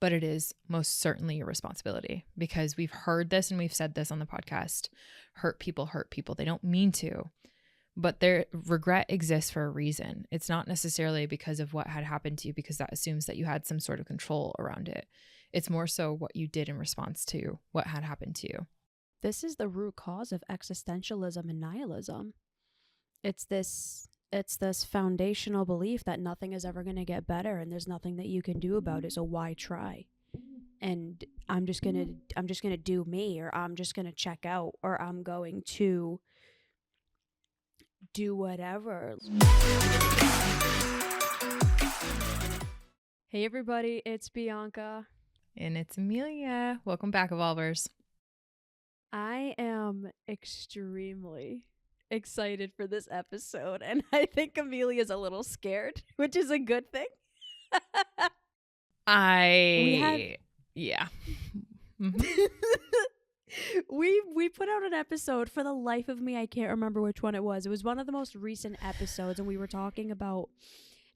but it is most certainly your responsibility, because we've heard this and we've said this on the podcast. Hurt people. They don't mean to, but their regret exists for a reason. It's not necessarily because of what had happened to you, because that assumes that you had some sort of control around it. It's more so what you did in response to what had happened to you. This is the root cause of existentialism and nihilism. It's this foundational belief that nothing is ever going to get better and there's nothing that you can do about it, so why try? And I'm just going to do me, or I'm just going to check out, or I'm going to do whatever. Hey everybody, it's Bianca. And it's Emilia. Welcome back, Evolvers. I am extremely excited for this episode, and I think Emilia's a little scared, which is a good thing. Yeah. We put out an episode. For the life of me, I can't remember which one it was. It was one of the most recent episodes, and we were talking about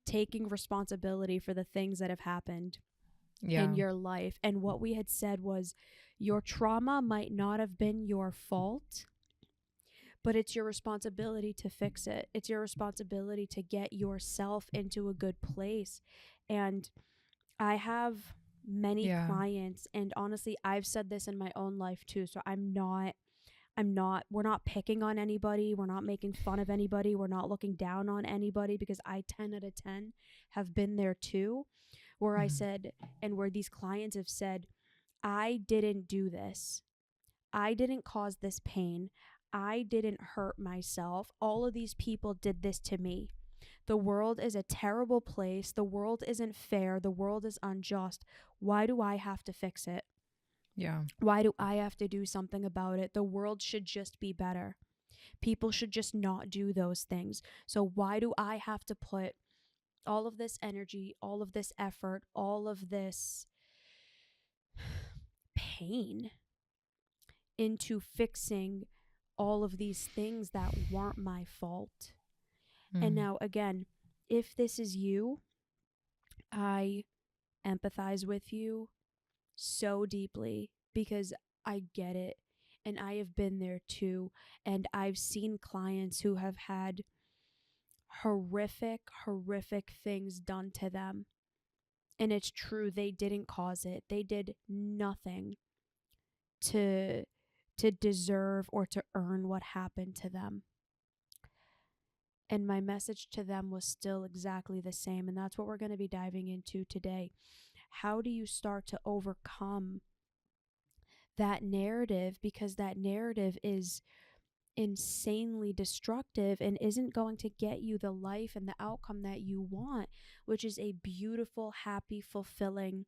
taking responsibility for the things that have happened in your life. And what we had said was, your trauma might not have been your fault, but it's your responsibility to fix it. It's your responsibility to get yourself into a good place. And I have many clients, and honestly, I've said this in my own life too. So we're not picking on anybody. We're not making fun of anybody. We're not looking down on anybody, because I 10 out of 10 have been there too, where I said, and where these clients have said, I didn't do this. I didn't cause this pain. I didn't hurt myself. All of these people did this to me. The world is a terrible place. The world isn't fair. The world is unjust. Why do I have to fix it? Yeah. Why do I have to do something about it? The world should just be better. People should just not do those things. So why do I have to put all of this energy, all of this effort, all of this pain into fixing all of these things that weren't my fault? And now, again, if this is you, I empathize with you so deeply, because I get it, and I have been there too. And I've seen clients who have had horrific things done to them. And it's true, they didn't cause it. They did nothing to deserve or to earn what happened to them. And my message to them was still exactly the same. And that's what we're going to be diving into today. How do you start to overcome that narrative? Because that narrative is insanely destructive and isn't going to get you the life and the outcome that you want, which is a beautiful, happy, fulfilling,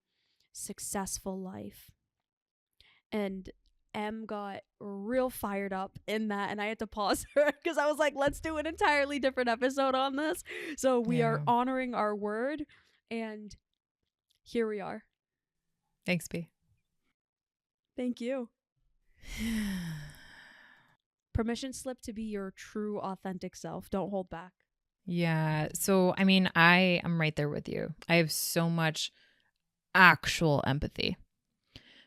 successful life. And Em got real fired up in that, and I had to pause her because I was like, let's do an entirely different episode on this. So we are honoring our word, and here we are. Thanks, B. Thank you. Permission slip to be your true, authentic self. Don't hold back. Yeah. So, I mean, I am right there with you. I have so much actual empathy,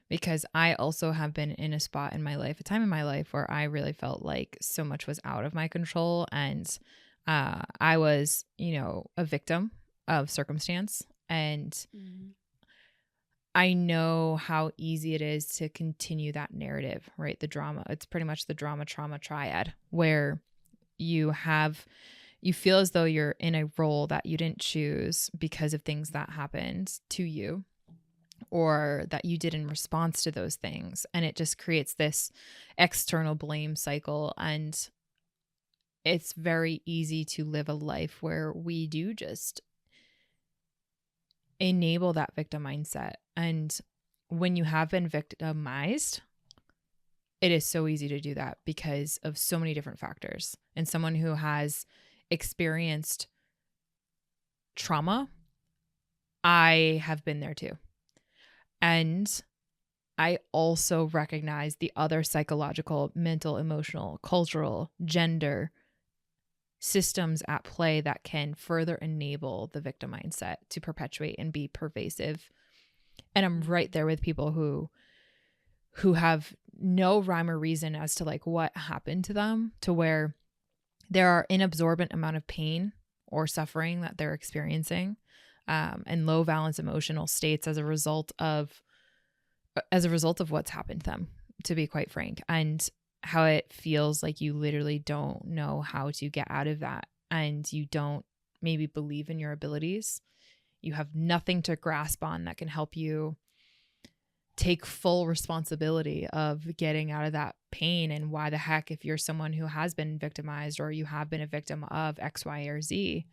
because I also have been in a spot in my life, a time in my life, where I really felt like so much was out of my control. And I was, a victim of circumstance. And I know how easy it is to continue that narrative, right? The drama. It's pretty much the drama, trauma triad, where you feel as though you're in a role that you didn't choose because of things that happened to you, or that you did in response to those things. And it just creates this external blame cycle. And it's very easy to live a life where we do just enable that victim mindset. And when you have been victimized, it is so easy to do that because of so many different factors. And someone who has experienced trauma, I have been there too. And I also recognize the other psychological, mental, emotional, cultural, gender systems at play that can further enable the victim mindset to perpetuate and be pervasive. And I'm right there with people who have no rhyme or reason as to like what happened to them, to where there are inabsorbent amount of pain or suffering that they're experiencing, and low valence emotional states as a result of what's happened to them, to be quite frank, and how it feels like you literally don't know how to get out of that, and you don't maybe believe in your abilities. You have nothing to grasp on that can help you take full responsibility of getting out of that pain. And why the heck, if you're someone who has been victimized or you have been a victim of X, Y, or Z,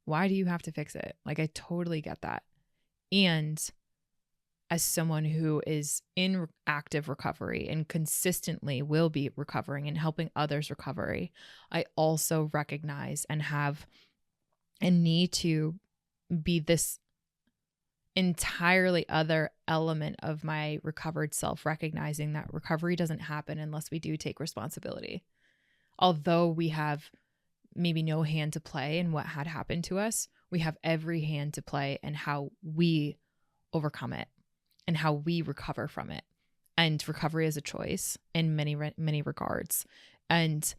why do you have to fix it? Like, I totally get that. And as someone who is in active recovery and consistently will be recovering and helping others recovery, I also recognize and have a need to be this entirely other element of my recovered self, recognizing that recovery doesn't happen unless we do take responsibility. Although we have maybe no hand to play in what had happened to us, we have every hand to play in how we overcome it and how we recover from it. And recovery is a choice in many, many regards. And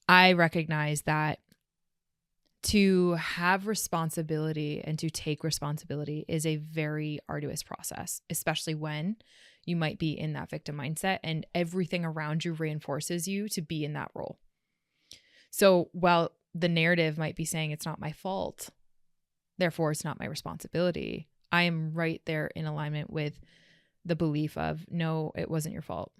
I recognize that to have responsibility and to take responsibility is a very arduous process, especially when you might be in that victim mindset and everything around you reinforces you to be in that role. So while the narrative might be saying it's not my fault, therefore it's not my responsibility, I am right there in alignment with the belief of, no, it wasn't your fault.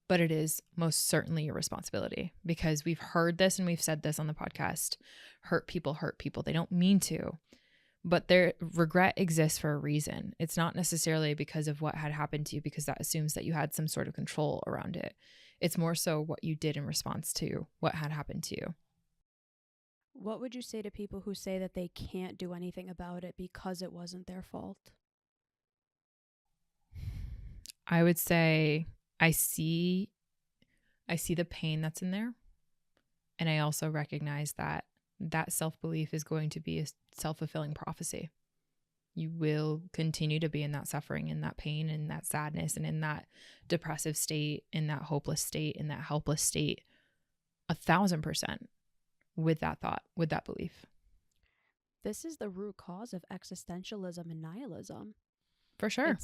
But it is most certainly your responsibility, because we've heard this and we've said this on the podcast. Hurt people. They don't mean to, but their regret exists for a reason. It's not necessarily because of what had happened to you, because that assumes that you had some sort of control around it. It's more so what you did in response to what had happened to you. What would you say to people who say that they can't do anything about it because it wasn't their fault? I would say I see the pain that's in there. And I also recognize that self-belief is going to be a self-fulfilling prophecy. You will continue to be in that suffering, in that pain, in that sadness, and in that depressive state, in that hopeless state, in that helpless state, 1,000% with that thought, with that belief. This is the root cause of existentialism and nihilism. For sure.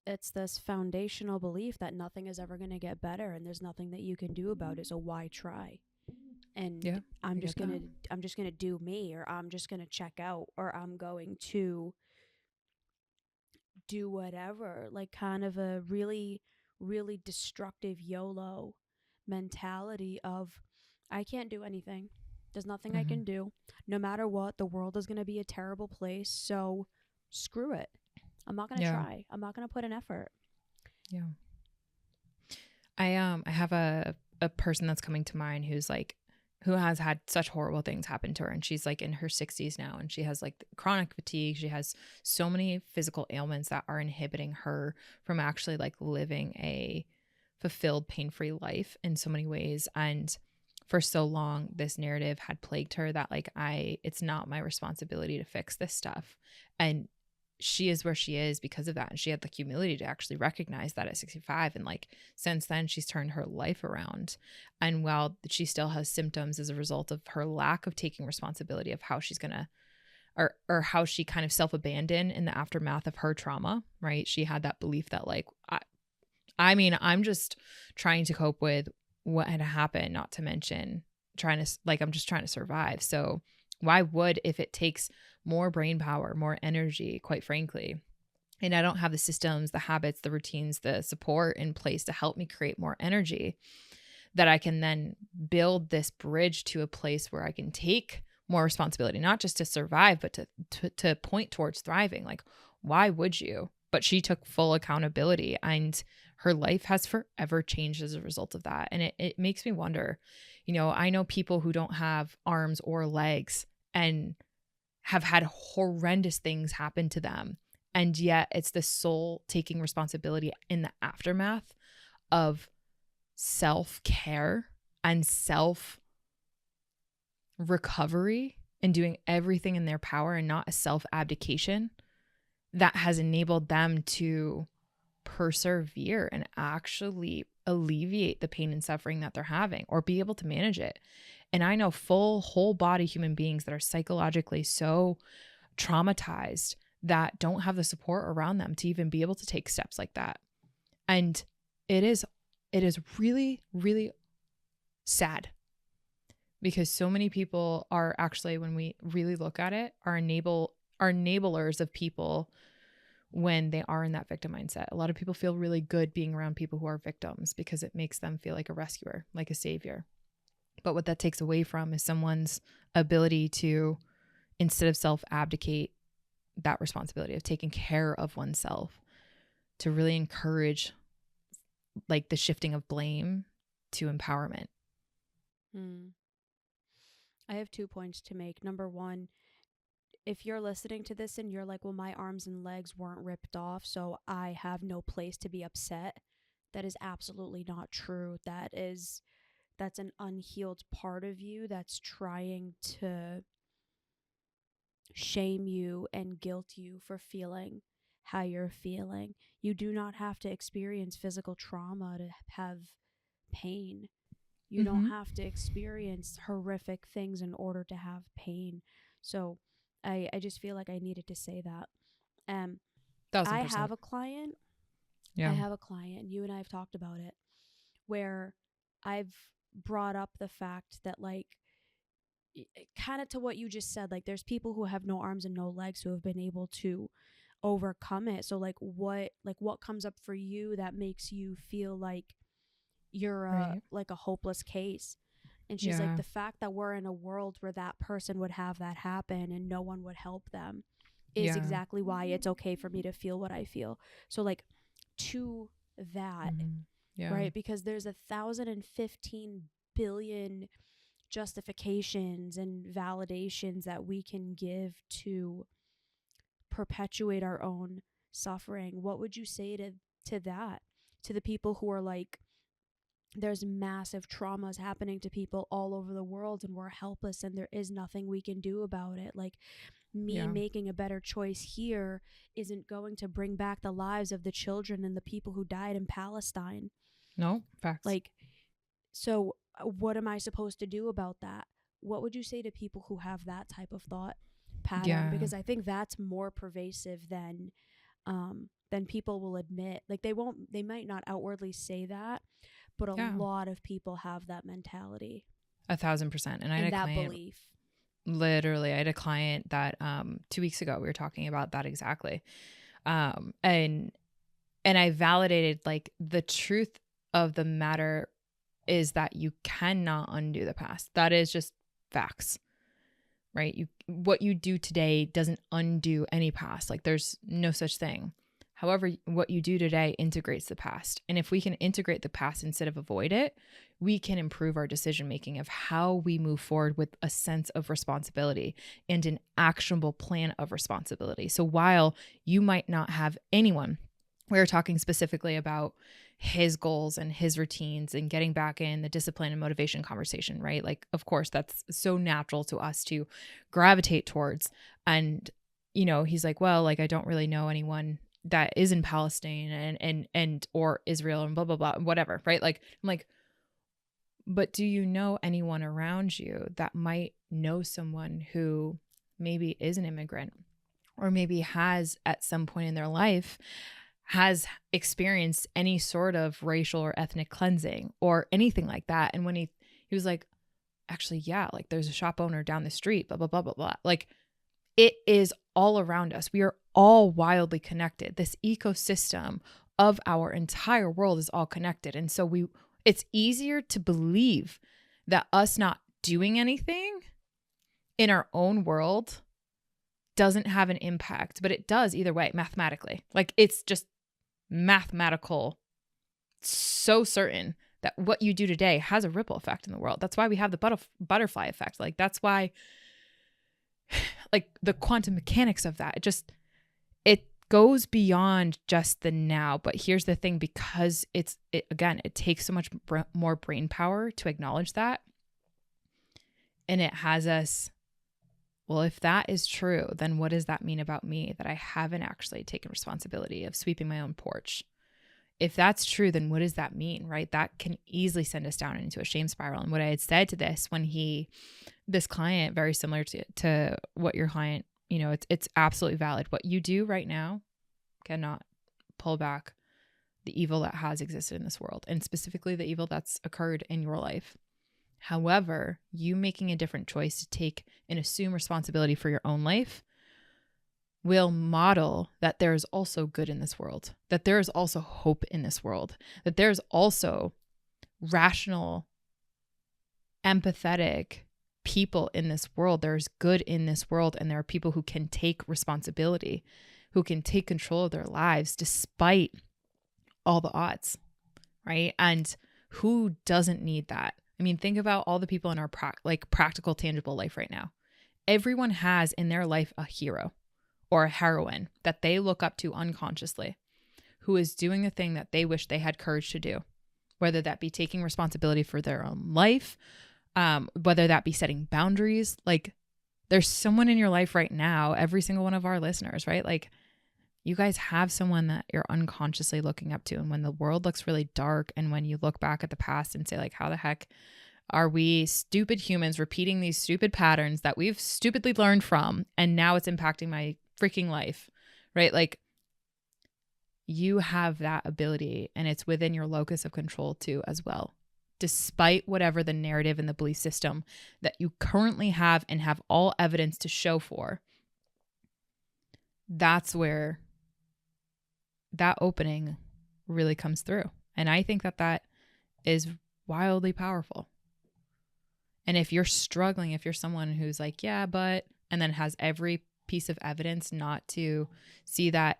It's this foundational belief that nothing is ever going to get better and there's nothing that you can do about it, so why try? And yeah, I'm just going to do me, or I'm just going to check out, or I'm going to do whatever, like kind of a really, really destructive YOLO mentality of, I can't do anything. There's nothing I can do. No matter what, the world is going to be a terrible place, so screw it. I'm not going to try. I'm not going to put an effort. Yeah. I have a person that's coming to mind who has had such horrible things happen to her, and she's like in her 60s now, and she has like chronic fatigue. She has so many physical ailments that are inhibiting her from actually like living a fulfilled, pain-free life in so many ways. And for so long, this narrative had plagued her that like, it's not my responsibility to fix this stuff. And she is where she is because of that. And she had the humility to actually recognize that at 65. And like, since then she's turned her life around. And while she still has symptoms as a result of her lack of taking responsibility of how she's going to, or how she kind of self-abandoned in the aftermath of her trauma, right? She had that belief that like, I'm just trying to cope with what had happened, not to mention I'm just trying to survive. So why would, if it takes more brain power, more energy, quite frankly, and I don't have the systems, the habits, the routines, the support in place to help me create more energy, that I can then build this bridge to a place where I can take more responsibility, not just to survive, but to point towards thriving. Like, why would you? But she took full accountability, and her life has forever changed as a result of that. And it makes me wonder, I know people who don't have arms or legs and have had horrendous things happen to them. And yet it's the soul taking responsibility in the aftermath of self-care and self-recovery and doing everything in their power, and not a self-abdication. that has enabled them to persevere and actually alleviate the pain and suffering that they're having or be able to manage it. And I know whole body human beings that are psychologically so traumatized that don't have the support around them to even be able to take steps like that. And it is really, really sad because so many people are actually, when we really look at it, are enablers of people when they are in that victim mindset. A lot of people feel really good being around people who are victims because it makes them feel like a rescuer, like a savior. But what that takes away from is someone's ability to, instead of self-abdicate that responsibility of taking care of oneself, to really encourage like the shifting of blame to empowerment. I have 2 points to make. Number one, if you're listening to this and you're like, well, my arms and legs weren't ripped off, so I have no place to be upset, that is absolutely not true. That's an unhealed part of you that's trying to shame you and guilt you for feeling how you're feeling. You do not have to experience physical trauma to have pain. You don't have to experience horrific things in order to have pain. So I just feel like I needed to say that. I 1000%. have a client. Yeah. I have a client. You and I have talked about it, where I've brought up the fact that, like, kind of to what you just said, like, there's people who have no arms and no legs who have been able to overcome it. So what comes up for you that makes you feel like you're Right. a hopeless case? And she's like, Yeah. the fact that we're in a world where that person would have that happen and no one would help them is Yeah. exactly why it's okay for me to feel what I feel. So, like, to that, Yeah. right? Because there's 1,015 billion justifications and validations that we can give to perpetuate our own suffering. What would you say to that? To the people who are like, there's massive traumas happening to people all over the world and we're helpless and there is nothing we can do about it. Like, me Yeah. making a better choice here isn't going to bring back the lives of the children and the people who died in Palestine. No, facts. Like, so what am I supposed to do about that? What would you say to people who have that type of thought pattern? Yeah. Because I think that's more pervasive than people will admit. Like, they might not outwardly say that, but a Yeah. lot of people have that mentality 1000%. And I had and a that client, belief. literally, I had a client that 2 weeks ago we were talking about that exactly. And I validated, like, the truth of the matter is that you cannot undo the past. That is just facts, right? What you do today doesn't undo any past. Like, there's no such thing. However, what you do today integrates the past. And if we can integrate the past instead of avoid it, we can improve our decision making of how we move forward with a sense of responsibility and an actionable plan of responsibility. So while you might not have anyone, we were talking specifically about his goals and his routines and getting back in the discipline and motivation conversation, right? Like, of course, that's so natural to us to gravitate towards. And, he's like, well, like, I don't really know anyone that is in Palestine and or Israel and blah, blah, blah, whatever, right? Like, I'm like, but do you know anyone around you that might know someone who maybe is an immigrant or maybe has at some point in their life has experienced any sort of racial or ethnic cleansing or anything like that? And when he was like, actually, yeah, like, there's a shop owner down the street, blah, blah, blah, blah, blah. Like, it is all around us. We are all wildly connected. This ecosystem of our entire world is all connected. And so it's easier to believe that us not doing anything in our own world doesn't have an impact, but it does either way, mathematically. Like, it's just mathematical, so certain that what you do today has a ripple effect in the world. That's why we have the butterfly effect. Like, that's why, like, the quantum mechanics of that, it goes beyond just the now. But here's the thing, because it takes so much more brain power to acknowledge that. And it has us well, if that is true, then what does that mean about me that I haven't actually taken responsibility of sweeping my own porch? If that's true, then what does that mean, right? That can easily send us down into a shame spiral. And what I had said to this client, very similar to what your client, it's absolutely valid. What you do right now cannot pull back the evil that has existed in this world, and specifically the evil that's occurred in your life. However, you making a different choice to take and assume responsibility for your own life will model that there is also good in this world, that there is also hope in this world, that there's also rational, empathetic people in this world. There's good in this world, and there are people who can take responsibility, who can take control of their lives despite all the odds, right? And who doesn't need that? I mean, think about all the people in our practical, tangible life right now. Everyone has in their life a hero or a heroine that they look up to unconsciously, who is doing the thing that they wish they had courage to do, whether that be taking responsibility for their own life, whether that be setting boundaries. Like, there's someone in your life right now, every single one of our listeners, right? Like, you guys have someone that you're unconsciously looking up to. And when the world looks really dark, and when you look back at the past and say, like, how the heck are we stupid humans repeating these stupid patterns that we've stupidly learned from, and now it's impacting my freaking life, right? Like, you have that ability, and it's within your locus of control too as well. Despite whatever the narrative and the belief system that you currently have and have all evidence to show for, that's where that opening really comes through. And I think that is wildly powerful. And if you're struggling, if you're someone who's like, yeah, but, and then has every piece of evidence not to see that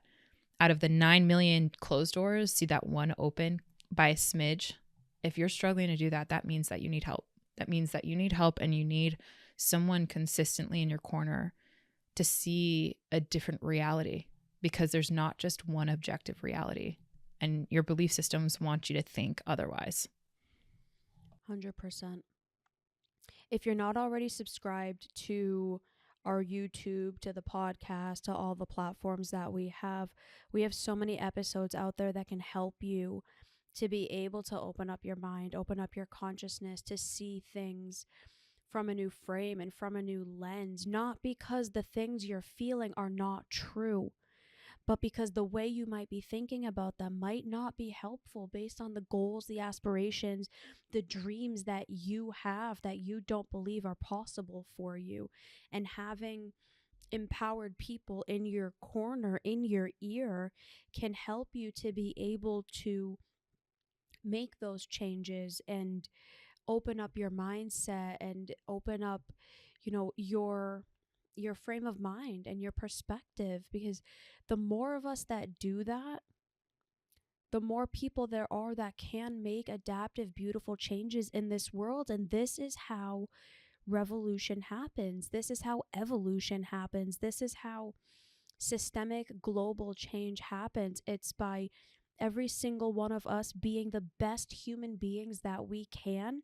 out of the 9 million closed doors, see that one open by a smidge. If you're struggling to do that, that means that you need help. That means that you need help, and you need someone consistently in your corner to see a different reality, because there's not just one objective reality, and your belief systems want you to think otherwise. 100%. If you're not already subscribed to our YouTube, to the podcast, to all the platforms that we have so many episodes out there that can help you to be able to open up your mind, open up your consciousness, to see things from a new frame and from a new lens, not because the things you're feeling are not true, but because the way you might be thinking about them might not be helpful based on the goals, the aspirations, the dreams that you have that you don't believe are possible for you. And having empowered people in your corner, in your ear, can help you to be able to make those changes and open up your mindset and open up, your frame of mind and your perspective. Because the more of us that do that, the more people there are that can make adaptive, beautiful changes in this world. And this is how revolution happens. This is how evolution happens. This is how systemic global change happens. It's by every single one of us being the best human beings that we can,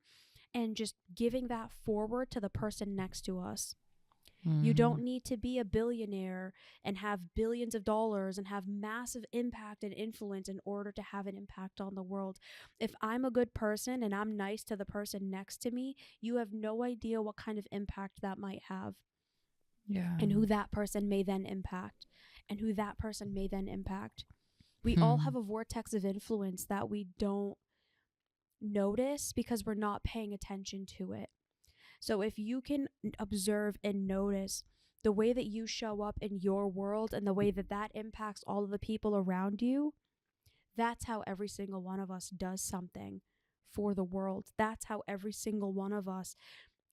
and just giving that forward to the person next to us. You don't need to be a billionaire and have billions of dollars and have massive impact and influence in order to have an impact on the world. If I'm a good person and I'm nice to the person next to me, you have no idea what kind of impact that might have. Yeah. And who that person may then impact. And who that person may then impact. We all have a vortex of influence that we don't notice because we're not paying attention to it. So if you can observe and notice the way that you show up in your world and the way that that impacts all of the people around you, that's how every single one of us does something for the world. That's how every single one of us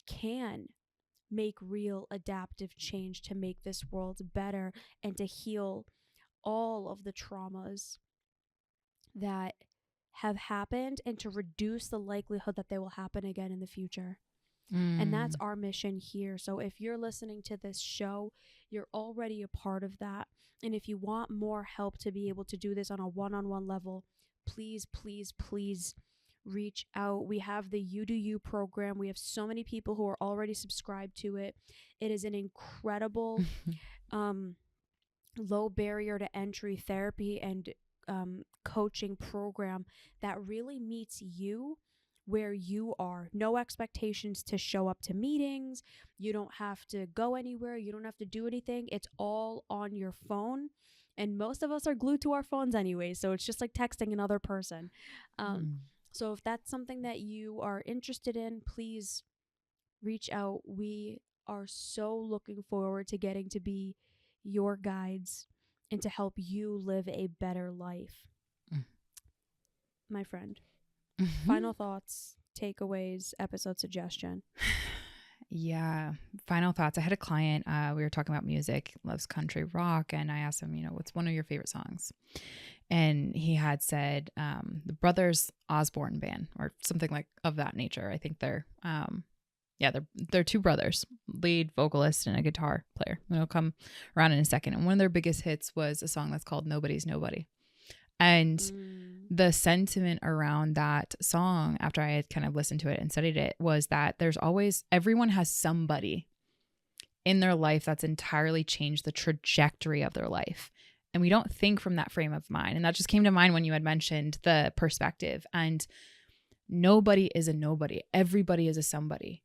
can make real adaptive change to make this world better and to heal all of the traumas that have happened and to reduce the likelihood that they will happen again in the future. And that's our mission here. So if you're listening to this show, you're already a part of that. And if you want more help to be able to do this on a one-on-one level, please, please, please reach out. We have the You Do You program. We have so many people who are already subscribed to it. It is an incredible low barrier to entry therapy and coaching program that really meets you where you are. No expectations to show up to meetings. You don't have to go anywhere. You don't have to do anything. It's all on your phone. And most of us are glued to our phones anyway. So it's just like texting another person. So if that's something that you are interested in, please reach out. We are so looking forward to getting to be your guides and to help you live a better life. My friend, final thoughts, takeaways, episode suggestion. Yeah. Final thoughts. I had a client, we were talking about music, loves country rock. And I asked him, what's one of your favorite songs? And he had said, the Brothers Osborne Band or something like of that nature. I think they're two brothers, lead vocalist and a guitar player. It'll come around in a second. And one of their biggest hits was a song that's called Nobody's Nobody. And the sentiment around that song, after I had kind of listened to it and studied it, was that everyone has somebody in their life that's entirely changed the trajectory of their life. And we don't think from that frame of mind. And that just came to mind when you had mentioned the perspective. And nobody is a nobody. Everybody is a somebody.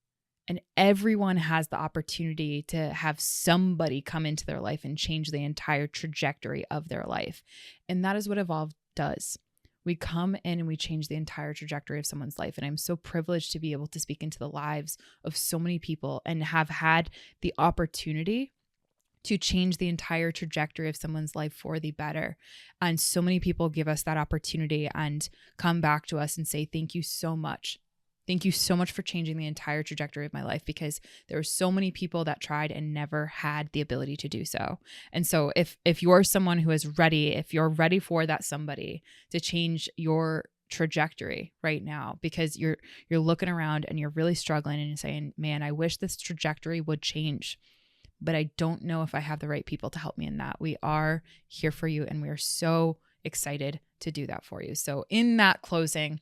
And everyone has the opportunity to have somebody come into their life and change the entire trajectory of their life. And that is what Evolve does. We come in and we change the entire trajectory of someone's life. And I'm so privileged to be able to speak into the lives of so many people and have had the opportunity to change the entire trajectory of someone's life for the better. And so many people give us that opportunity and come back to us and say, thank you so much. Thank you so much for changing the entire trajectory of my life, because there were so many people that tried and never had the ability to do so. And so if you're someone who is ready, if you're ready for that somebody to change your trajectory right now, because you're looking around and you're really struggling and you're saying, man, I wish this trajectory would change, but I don't know if I have the right people to help me in that. We are here for you, and we are so excited to do that for you. So in that closing,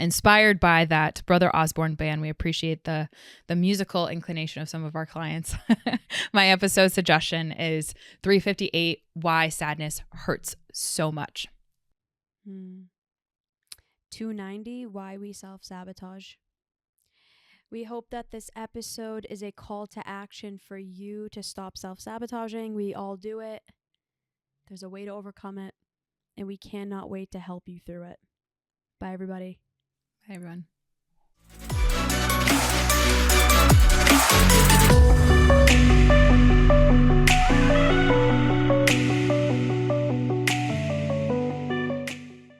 inspired by that Brother Osborne Band, we appreciate the musical inclination of some of our clients. My episode suggestion is 358, Why Sadness Hurts So Much. 290, Why We Self-Sabotage. We hope that this episode is a call to action for you to stop self-sabotaging. We all do it. There's a way to overcome it, and we cannot wait to help you through it. Bye, everybody. Bye, everyone.